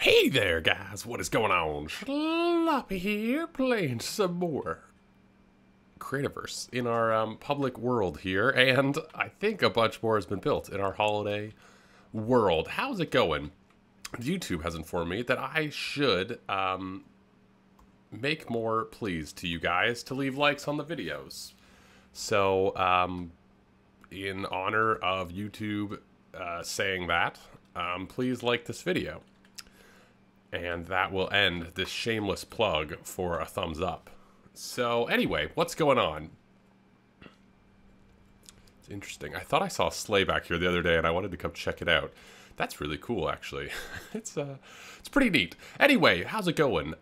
Hey there, guys. What is going on? Sloppy here, playing some more Creativerse in our public world here, and I think a bunch more has been built in our holiday world. How's it going? YouTube has informed me that I should make more pleas to you guys to leave likes on the videos. So, in honor of YouTube saying that, please like this video. And that will end this shameless plug for a thumbs up. So anyway, what's going on? It's interesting. I thought I saw a sleigh back here the other day and I wanted to come check it out. That's really cool, actually. It's pretty neat. Anyway, how's it going?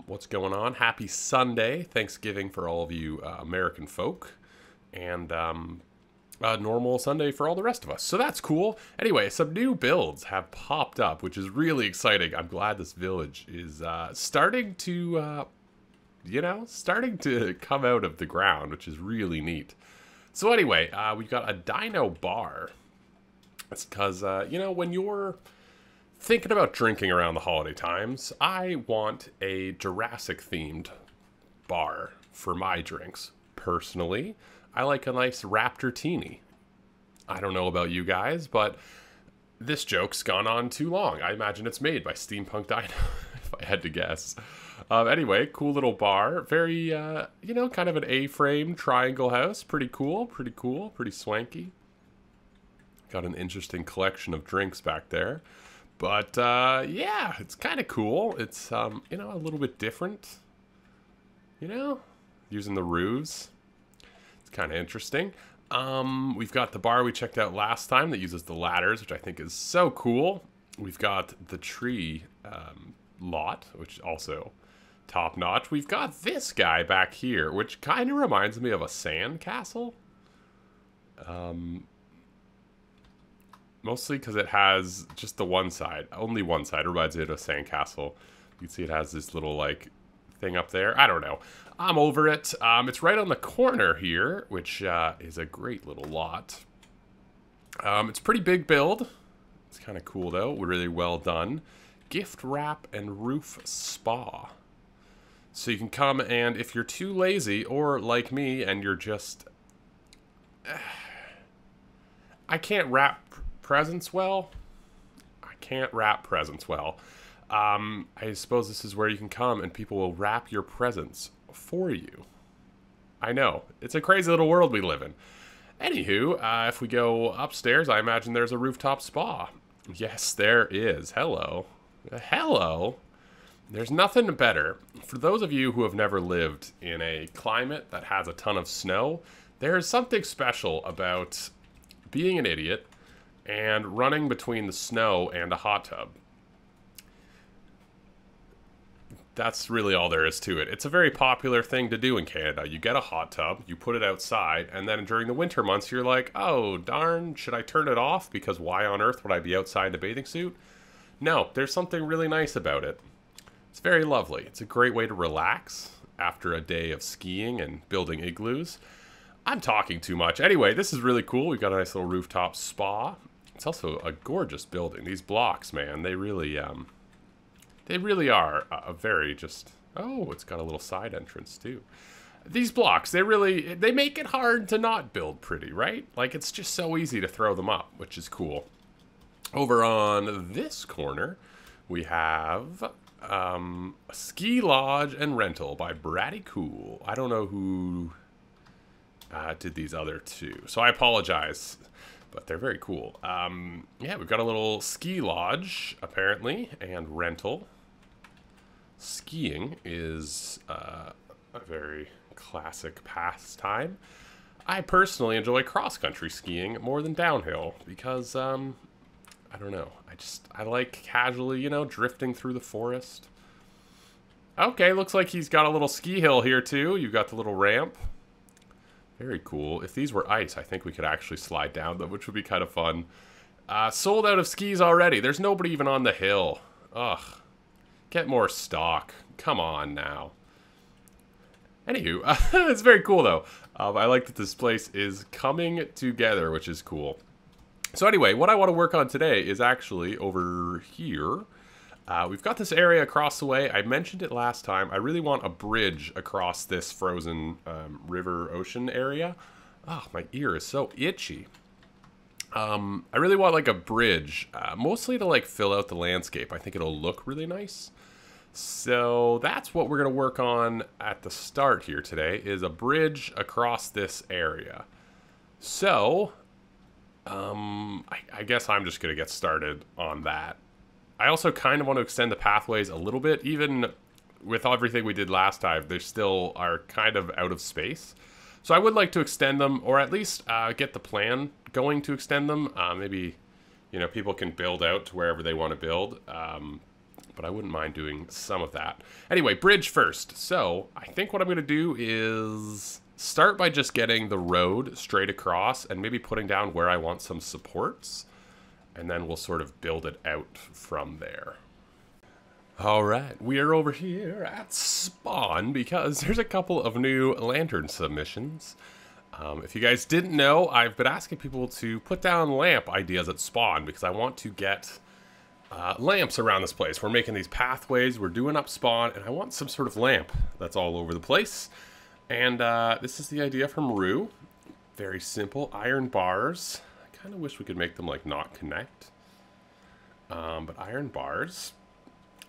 What's going on? Happy Sunday. Thanksgiving for all of you American folk. And a normal Sunday for all the rest of us. So that's cool. Anyway, some new builds have popped up, which is really exciting. I'm glad this village is starting to, starting to come out of the ground, which is really neat. So anyway, we've got a dino bar. It's because, when you're thinking about drinking around the holiday times, I want a Jurassic-themed bar for my drinks. Personally, I like a nice Raptor Teeny. I don't know about you guys, but this joke's gone on too long. I imagine it's made by Steampunk Dino, if I had to guess. Anyway, cool little bar. Very, kind of an A-frame triangle house. Pretty cool, pretty swanky. Got an interesting collection of drinks back there. But, yeah, it's kind of cool. It's, a little bit different. Using the roofs. Kind of interesting. We've got the bar we checked out last time that uses the ladders, which I think is so cool. We've got the tree lot, which is also top notch. We've got this guy back here, which kind of reminds me of a sand castle. Mostly because it has just the one side, only one side. It reminds me of a sand castle. You can see it has this little like thing up there. I don't know. I'm over it. It's right on the corner here, which is a great little lot. It's a pretty big build. It's kind of cool, though. Really well done. Gift wrap and roof spa. So you can come and if you're too lazy, or like me, and you're just... I can't wrap presents well. I suppose this is where you can come and people will wrap your presents for you. I know. It's a crazy little world we live in. Anywho, if we go upstairs, I imagine there's a rooftop spa. Yes, there is. Hello. Hello. There's nothing better. For those of you who have never lived in a climate that has a ton of snow, there is something special about being an idiot and running between the snow and a hot tub. That's really all there is to it. It's a very popular thing to do in Canada. You get a hot tub, you put it outside, and then during the winter months, you're like, oh, darn, should I turn it off? Because why on earth would I be outside in a bathing suit? No, there's something really nice about it. It's very lovely. It's a great way to relax after a day of skiing and building igloos. I'm talking too much. Anyway, this is really cool. We've got a nice little rooftop spa. It's also a gorgeous building. These blocks, man, they really are a very just... Oh, it's got a little side entrance, too. These blocks, they make it hard to not build pretty, right? Like, it's just so easy to throw them up, which is cool. Over on this corner, we have a ski lodge and rental by Bratty Cool. I don't know who did these other two, so I apologize. But they're very cool. Yeah, we've got a little ski lodge, apparently, and rental. Skiing is a very classic pastime. I personally enjoy cross-country skiing more than downhill because, I don't know. I like casually, drifting through the forest. Okay, looks like he's got a little ski hill here, too. You've got the little ramp. Very cool. If these were ice, I think we could actually slide down them, which would be kind of fun. Sold out of skis already. There's nobody even on the hill. Ugh. Get more stock. Come on now. Anywho, it's very cool, though. I like that this place is coming together, which is cool. So anyway, what I want to work on today is actually over here. We've got this area across the way. I mentioned it last time. I really want a bridge across this frozen river ocean area. Oh, my ear is so itchy. I really want like a bridge, mostly to like fill out the landscape. I think it'll look really nice. So that's what we're going to work on at the start here today, is a bridge across this area. So, I guess I'm just going to get started on that. I also kind of want to extend the pathways a little bit. Even with everything we did last time, they still are kind of out of space. So I would like to extend them, or at least get the plan going to extend them. Maybe, you know, people can build out to wherever they want to build. But I wouldn't mind doing some of that. Anyway, bridge first. So I think what I'm going to do is start by just getting the road straight across and maybe putting down where I want some supports. And then we'll sort of build it out from there. All right, we are over here at Spawn because there's a couple of new lantern submissions. If you guys didn't know, I've been asking people to put down lamp ideas at Spawn because I want to get lamps around this place. We're making these pathways, we're doing up Spawn, and I want some sort of lamp that's all over the place. And this is the idea from Rue. Very simple, iron bars. I kind of wish we could make them like not connect. But iron bars.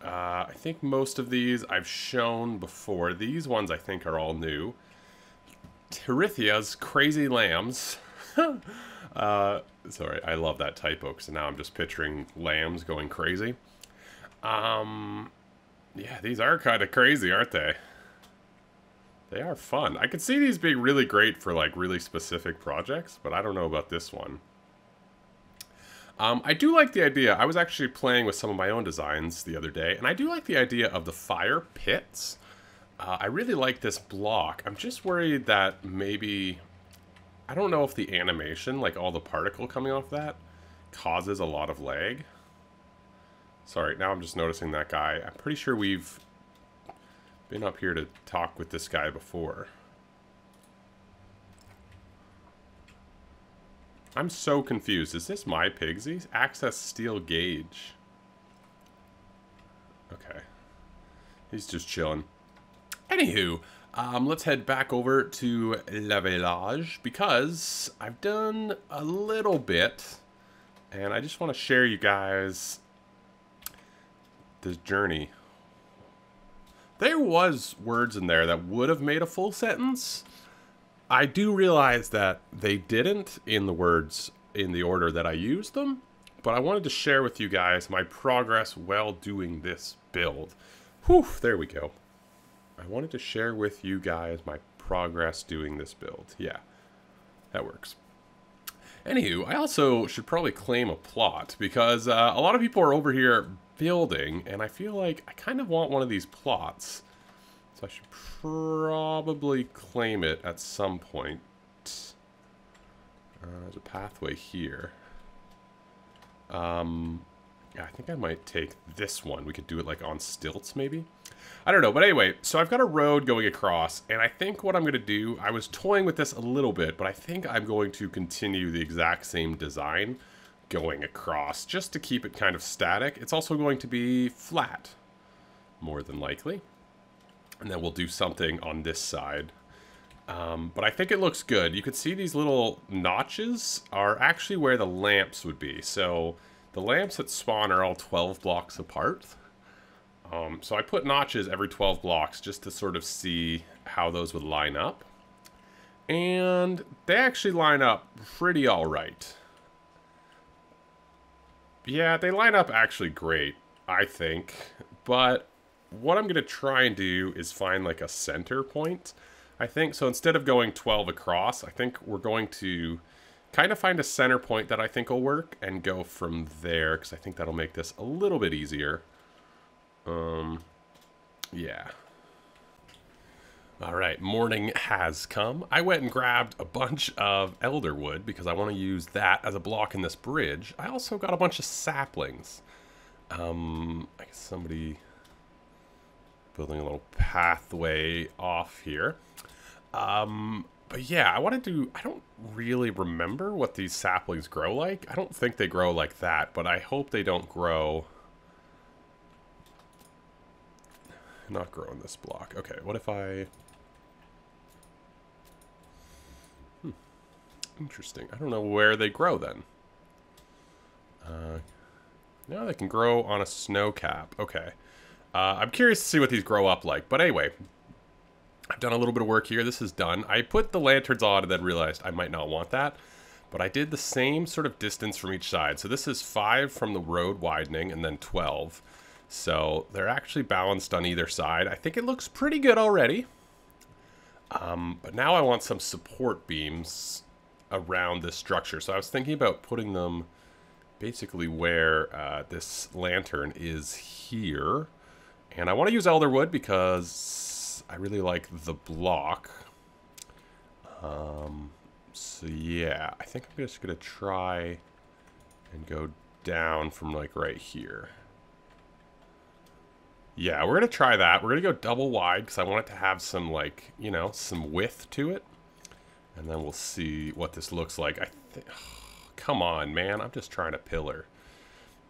I think most of these I've shown before. These ones I think are all new. Tirithia's Crazy Lambs. Sorry, I love that typo because now I'm just picturing lambs going crazy. Yeah, these are kind of crazy, aren't they? They are fun. I could see these being really great for like really specific projects, but I don't know about this one. I do like the idea. I was actually playing with some of my own designs the other day, and I do like the idea of the fire pits. I really like this block. I'm just worried that maybe, I don't know if the animation, like all the particle coming off that, causes a lot of lag. Sorry, now I'm just noticing that guy. I'm pretty sure we've been up here to talk with this guy before. I'm so confused. Is this my Pigsy? Access steel gauge. Okay. He's just chilling. Anywho, let's head back over to La Village because I've done a little bit and I just want to share you guys this journey. There was words in there that would have made a full sentence. I do realize that they didn't in the words in the order that I used them, but I wanted to share with you guys my progress while doing this build. Whew, there we go. I wanted to share with you guys my progress doing this build. Yeah, that works. Anywho, I also should probably claim a plot because a lot of people are over here building, and I feel like I kind of want one of these plots. So I should probably claim it at some point. There's a pathway here. Yeah, I think I might take this one. We could do it like on stilts maybe. I don't know, but anyway, so I've got a road going across, and I think what I'm going to do, I was toying with this a little bit, but I think I'm going to continue the exact same design going across, just to keep it kind of static. It's also going to be flat, more than likely. And then we'll do something on this side. But I think it looks good. You can see these little notches are actually where the lamps would be. So the lamps at Spawn are all 12 blocks apart. So I put notches every 12 blocks just to sort of see how those would line up. And they actually line up pretty all right. Yeah, they line up actually great, I think. But what I'm going to try and do is find like a center point, I think. So instead of going 12 across, I think we're going to kind of find a center point that I think will work and go from there, because I think that'll make this a little bit easier. Yeah. All right, morning has come. I went and grabbed a bunch of elder wood because I want to use that as a block in this bridge. I also got a bunch of saplings. I guess somebody building a little pathway off here. But yeah, I don't really remember what these saplings grow like. I don't think they grow like that, but I hope they don't grow Cannot grow on this block. Okay, what if I... Interesting. I don't know where they grow then. No, they can grow on a snow cap. Okay. I'm curious to see what these grow up like. But anyway, I've done a little bit of work here. This is done. I put the lanterns on and then realized I might not want that. But I did the same sort of distance from each side. So this is 5 from the road widening and then 12. So they're actually balanced on either side. I think it looks pretty good already. But now I want some support beams around this structure. So I was thinking about putting them basically where this lantern is here. And I want to use elder wood because I really like the block. So yeah, I think I'm just going to try and go down from like right here. Yeah, we're going to try that. We're going to go double wide because I want it to have some, like, you know, some width to it. And then we'll see what this looks like. Come on, man. I'm just trying to pillar.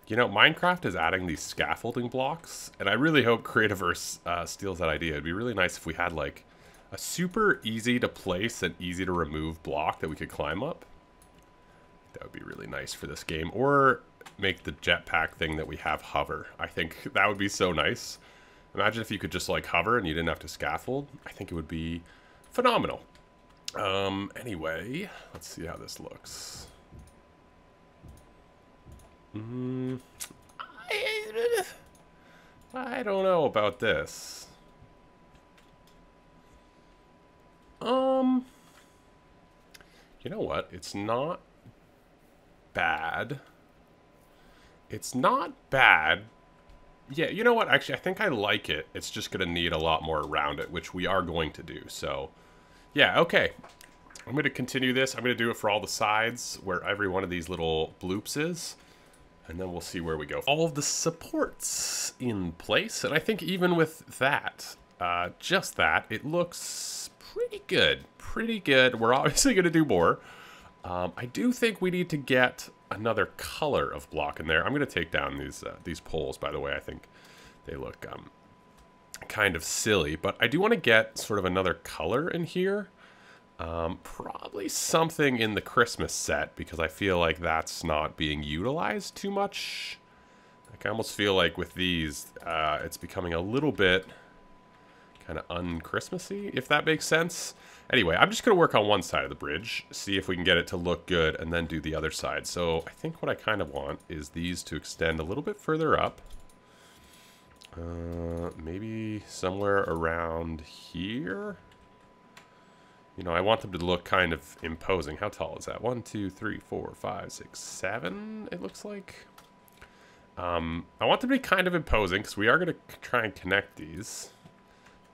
You know, Minecraft is adding these scaffolding blocks. And I really hope Creativerse steals that idea. It'd be really nice if we had, like, a super easy to place and easy to remove block that we could climb up. That would be really nice for this game. Or make the jetpack thing that we have hover. I think that would be so nice. Imagine if you could just like hover and you didn't have to scaffold. I think it would be phenomenal. Anyway, let's see how this looks. I don't know about this. You know what? It's not bad. It's not bad. Yeah, you know what? Actually, I think I like it. It's just going to need a lot more around it, which we are going to do. So, yeah, okay. I'm going to continue this. I'm going to do it for all the sides where every one of these little bloops is. And then we'll see where we go. All of the supports in place. And I think even with that, just that, it looks pretty good. Pretty good. We're obviously going to do more. I do think we need to get another color of block in there. I'm going to take down these poles, by the way. I think they look kind of silly. But I do want to get sort of another color in here. Probably something in the Christmas set, because I feel like that's not being utilized too much. Like, I almost feel like with these, it's becoming a little bit kind of un-Christmassy, if that makes sense. Anyway, I'm just going to work on one side of the bridge, see if we can get it to look good, and then do the other side. So I think what I kind of want is these to extend a little bit further up. Maybe somewhere around here. You know, I want them to look kind of imposing. How tall is that? 1, 2, 3, 4, 5, 6, 7, it looks like. I want them to be kind of imposing, because we are going to try and connect these.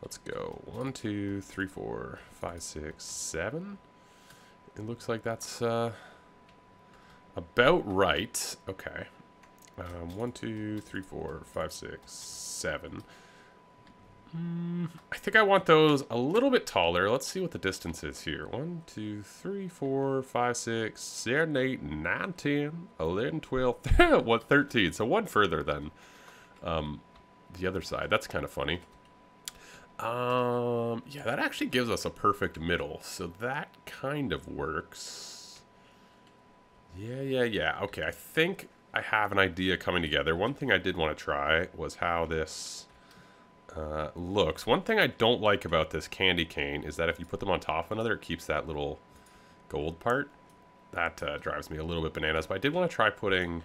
Let's go. 1, 2, 3, 4, 5, 6, 7. It looks like that's about right. Okay. 1, 2, 3, 4, 5, 6, 7. I think I want those a little bit taller. Let's see what the distance is here. 1, 2, 3, 4, 5, 6, 7, 8, 9, 10, 11, 12, 13. So one further than the other side. That's kind of funny. Yeah, that actually gives us a perfect middle. So that kind of works. Yeah. Okay, I think I have an idea coming together. One thing I did want to try was how this looks. One thing I don't like about this candy cane is that if you put them on top of another, it keeps that little gold part. That drives me a little bit bananas. But I did want to try putting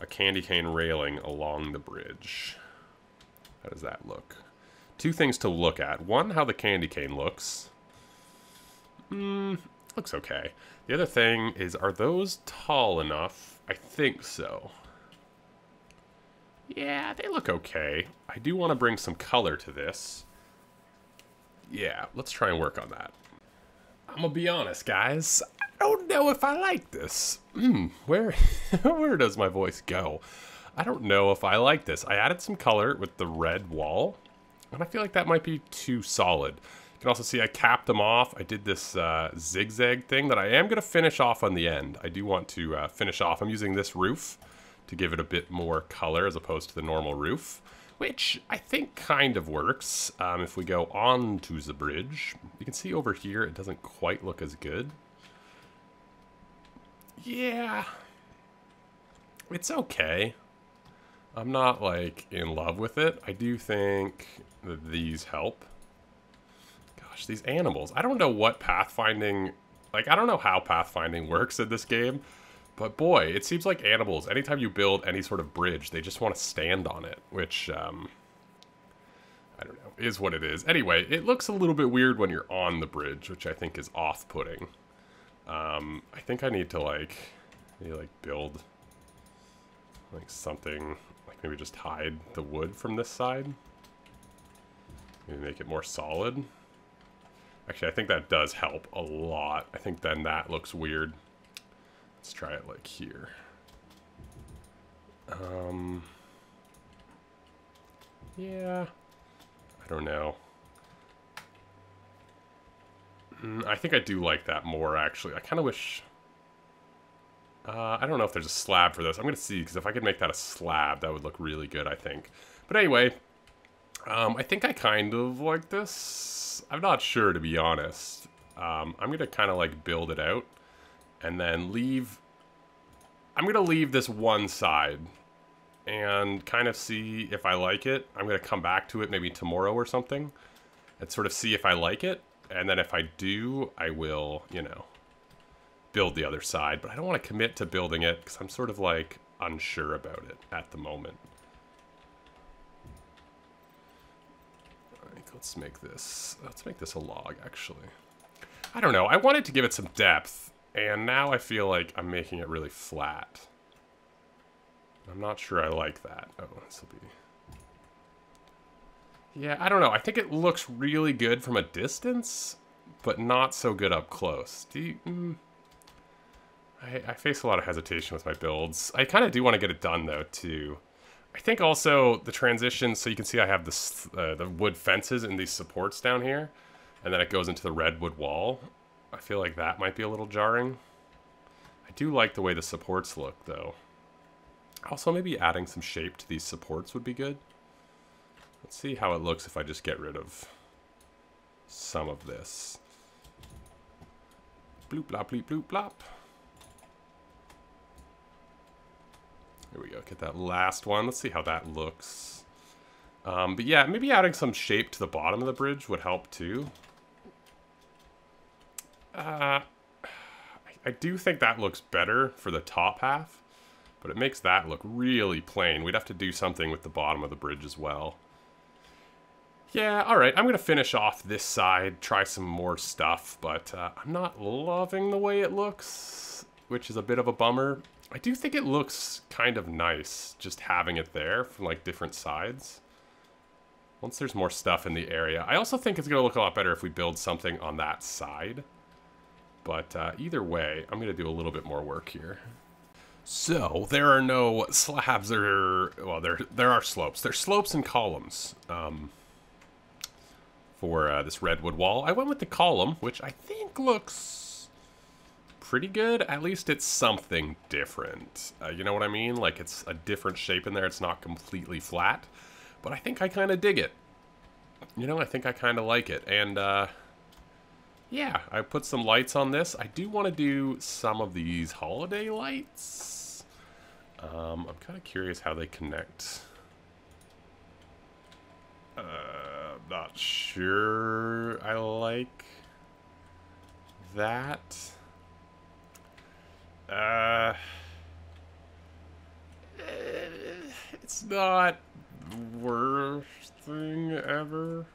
a candy cane railing along the bridge. How does that look? Two things to look at. One, how the candy cane looks. Looks okay. The other thing is, are those tall enough? I think so. Yeah, they look okay. I do want to bring some color to this. Yeah, let's try and work on that. I'm gonna be honest, guys. I don't know if I like this. Where does my voice go? I don't know if I like this. I added some color with the red wall, and I feel like that might be too solid. You can also see I capped them off. I did this zigzag thing that I am going to finish off on the end. I do want to finish off. I'm using this roof to give it a bit more color as opposed to the normal roof. which I think kind of works. If we go on to the bridge, you can see over here it doesn't quite look as good. Yeah, it's okay. I'm not, like, in love with it. I do think that these help. Gosh, these animals. I don't know what pathfinding... Like, I don't know how pathfinding works in this game. But boy, it seems like animals, anytime you build any sort of bridge, they just want to stand on it. Which, I don't know, is what it is. Anyway, it looks a little bit weird when you're on the bridge, which I think is off-putting. I think I need to, like, maybe, like, build, like, something, like, maybe just hide the wood from this side. Maybe make it more solid. Actually, I think that does help a lot. I think then that looks weird. Let's try it, like, here. Yeah. I don't know. I think I do like that more, actually. I kind of wish... I don't know if there's a slab for this. I'm going to see, because if I could make that a slab, that would look really good, I think. But anyway, I think I kind of like this. I'm not sure, to be honest. I'm going to kind of, like, build it out. And then leave... I'm going to leave this one side. And kind of see if I like it. I'm going to come back to it maybe tomorrow or something. And sort of see if I like it. And then if I do, I will, you know, build the other side. But I don't want to commit to building it because I'm sort of, like, unsure about it at the moment. Like, let's make this a log, actually. I don't know. I wanted to give it some depth. And now I feel like I'm making it really flat. I'm not sure I like that. Oh, this will be... Yeah, I don't know. I think it looks really good from a distance, but not so good up close. Do you... I face a lot of hesitation with my builds. I kind of do want to get it done, though, too. I think also the transition, so you can see I have this, the wood fences and these supports down here, and then it goes into the redwood wall. I feel like that might be a little jarring. I do like the way the supports look, though. Also, maybe adding some shape to these supports would be good. Let's see how it looks if I just get rid of some of this. Bloop, blop, bleep, bloop, blop. Here we go, get that last one. Let's see how that looks. But yeah, maybe adding some shape to the bottom of the bridge would help too. I do think that looks better for the top half, but it makes that look really plain. We'd have to do something with the bottom of the bridge as well. Yeah, alright, I'm going to finish off this side, try some more stuff, but I'm not loving the way it looks, which is a bit of a bummer. I do think it looks kind of nice, just having it there from, like, different sides. Once there's more stuff in the area. I also think it's going to look a lot better if we build something on that side. But either way, I'm going to do a little bit more work here. So, there are no slabs or... Well, there are slopes. There's slopes and columns. For this redwood wall. I went with the column, which I think looks pretty good. At least it's something different. You know what I mean? Like, it's a different shape in there. It's not completely flat. But I think I kind of dig it. You know, I think I kind of like it. And, yeah, I put some lights on this. I do want to do some of these holiday lights. I'm kind of curious how they connect. Not sure I like that. It's not the worst thing ever.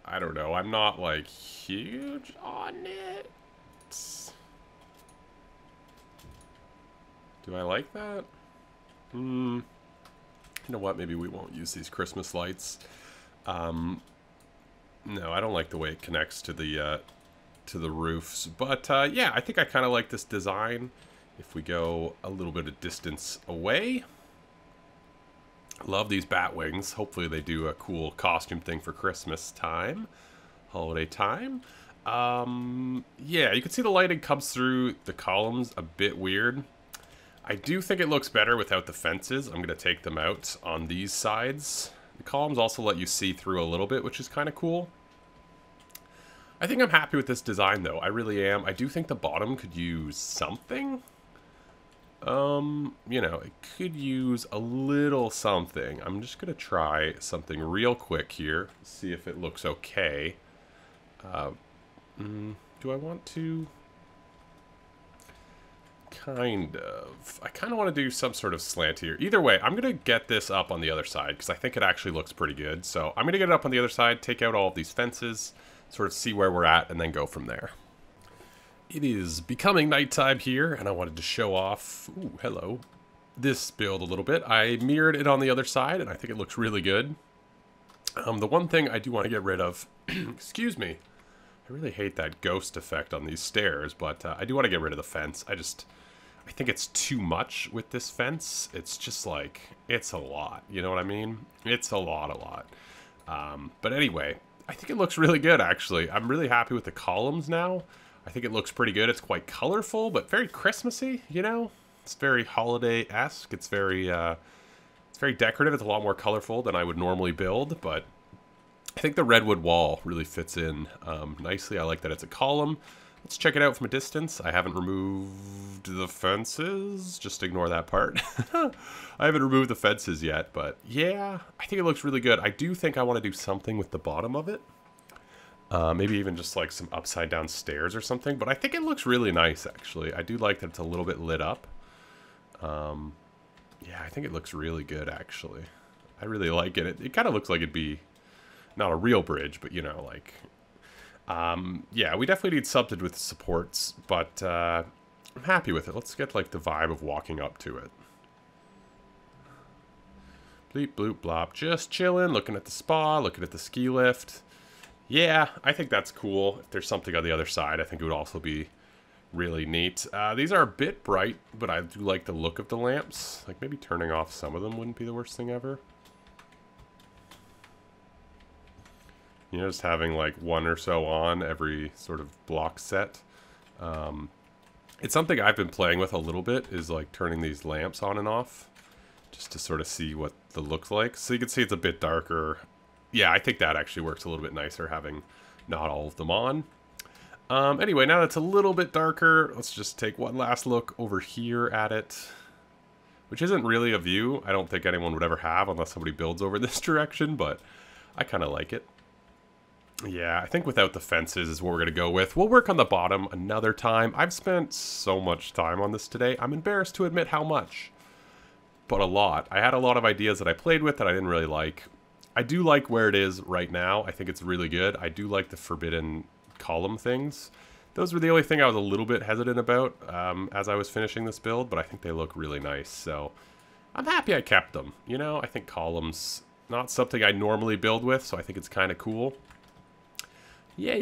I don't know. I'm not, like, huge on it. Do I like that? You know what? Maybe we won't use these Christmas lights. No, I don't like the way it connects to the roofs. But, yeah, I think I kind of like this design. If we go a little bit of distance away. Love these bat wings. Hopefully they do a cool costume thing for Christmas time. Holiday time. Yeah, you can see the lighting comes through the columns a bit weird. I do think it looks better without the fences. I'm going to take them out on these sides. The columns also let you see through a little bit, which is kind of cool. I think I'm happy with this design, though. I really am. I do think the bottom could use something. You know, it could use a little something. I'm just going to try something real quick here. See if it looks okay. Do I want to? Kind of. I kind of want to do some sort of slant here. Either way, I'm going to get this up on the other side because I think it actually looks pretty good. So I'm going to get it up on the other side, take out all of these fences, sort of see where we're at, and then go from there. It is becoming nighttime here, and I wanted to show off, ooh, hello, this build a little bit. I mirrored it on the other side, and I think it looks really good. The one thing I do want to get rid of, excuse me, I really hate that ghost effect on these stairs, but I do want to get rid of the fence. I think it's too much with this fence. It's just like, it's a lot, you know what I mean? It's a lot. But anyway, I think it looks really good, actually. I'm really happy with the columns now. I think it looks pretty good. It's quite colorful, but very Christmassy, you know? It's very holiday-esque. It's very decorative. It's a lot more colorful than I would normally build, but I think the redwood wall really fits in nicely. I like that it's a column. Let's check it out from a distance. I haven't removed the fences. Just ignore that part. I haven't removed the fences yet, but yeah, I think it looks really good. I do think I want to do something with the bottom of it. Maybe even just like some upside down stairs or something. But I think it looks really nice, actually. I do like that it's a little bit lit up. Yeah, I think it looks really good, actually. I really like it. It kind of looks like it'd be not a real bridge, but, you know, like... yeah, we definitely need something with supports, but I'm happy with it. Let's get, like, the vibe of walking up to it. Bleep, bloop, blop. Just chilling, looking at the spa, looking at the ski lift. Yeah, I think that's cool. If there's something on the other side, I think it would also be really neat. These are a bit bright, but I do like the look of the lamps. Like, maybe turning off some of them wouldn't be the worst thing ever. You know, just having, like, one or so on every sort of block set. It's something I've been playing with a little bit, is, like, turning these lamps on and off. Just to sort of see what the look's like. So you can see it's a bit darker. Yeah, I think that actually works a little bit nicer, having not all of them on. Anyway, now that it's a little bit darker, let's just take one last look over here at it. Which isn't really a view I don't think anyone would ever have unless somebody builds over this direction, but I kind of like it. Yeah, I think without the fences is what we're going to go with. We'll work on the bottom another time. I've spent so much time on this today. I'm embarrassed to admit how much. But a lot. I had a lot of ideas that I played with that I didn't really like. I do like where it is right now. I think it's really good. I do like the forbidden column things. Those were the only thing I was a little bit hesitant about as I was finishing this build, but I think they look really nice. So I'm happy I kept them. You know, I think columns, not something I normally build with, so I think it's kind of cool. Yeah.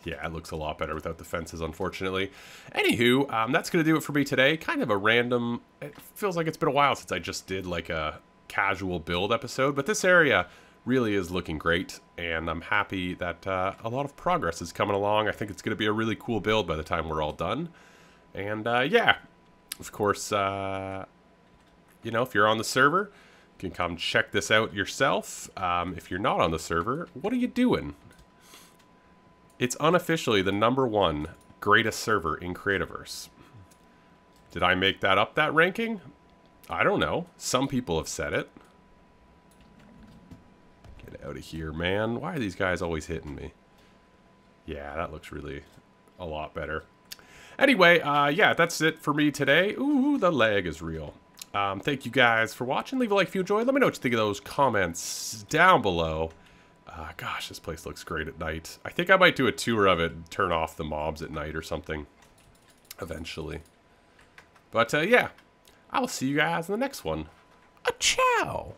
Yeah, it looks a lot better without the fences, unfortunately. Anywho, that's going to do it for me today. Kind of a random... It feels like it's been a while since I just did, like, a casual build episode. But this area really is looking great, and I'm happy that a lot of progress is coming along. I think it's going to be a really cool build by the time we're all done. And, yeah, of course, you know, if you're on the server, you can come check this out yourself. If you're not on the server, what are you doing? It's unofficially the #1 greatest server in Creativerse. Did I make that up, that ranking? I don't know. Some people have said it. Get out of here, man. Why are these guys always hitting me? Yeah, that looks really a lot better. Anyway, yeah, that's it for me today. Ooh, the lag is real. Thank you guys for watching. Leave a like if you enjoyed. Let me know what you think of those comments down below. Gosh, this place looks great at night. I think I might do a tour of it and turn off the mobs at night or something. Eventually. But, yeah. I will see you guys in the next one. Ciao!